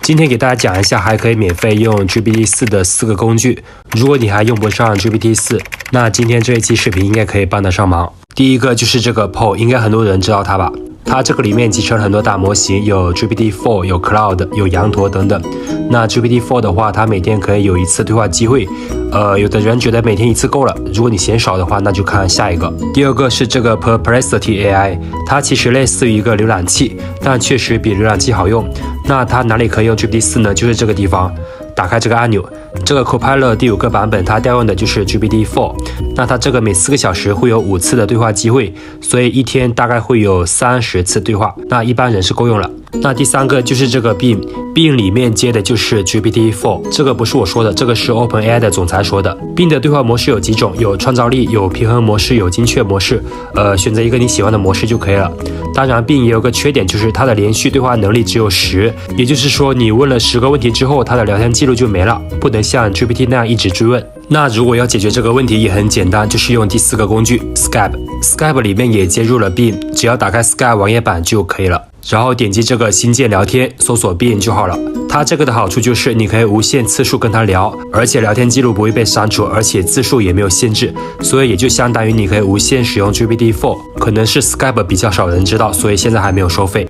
今天给大家讲一下还可以免费用 GPT-4的4个工具。如果你还用不上 GPT-4，那今天这一期视频应该可以帮得上忙。第一个就是这个 Poe， 应该很多人知道它吧？它这个里面集成了很多大模型，有 GPT-4， 有 Cloud， 有羊驼等等。那 GPT-4 的话，它每天可以有1次对话机会。有的人觉得每天1次够了，如果你嫌少的话，那就看下一个。第二个是这个 Perplexity AI， 它其实类似于一个浏览器，但确实比浏览器好用。那它哪里可以用 GPT-4 呢？就是这个地方。打开这个按钮，这个 Copilot 第5个版本它调用的就是 GPT-4， 那它这个每4个小时会有5次的对话机会，所以一天大概会有30次对话，那一般人是够用了。那第3个就是这个 Bing 里面接的就是 GPT-4， 这个不是我说的，这个是 OpenAI 的总裁说的。Bing 的对话模式有几种，有创造力，有平衡模式，有精确模式，选择一个你喜欢的模式就可以了。当然 Bing 也有个缺点，就是它的连续对话能力只有10，也就是说你问了10个问题之后，它的聊天记录就没了，不能像 GPT 那样一直追问。那如果要解决这个问题也很简单，就是用第4个工具 Skype 里面也接入了 Bing， 只要打开 Skype 网页版就可以了，然后点击这个新建聊天，搜索 Bing 就好了。它这个的好处就是你可以无限次数跟它聊，而且聊天记录不会被删除，而且字数也没有限制，所以也就相当于你可以无限使用 GPT-4。可能是 Skype 比较少人知道，所以现在还没有收费。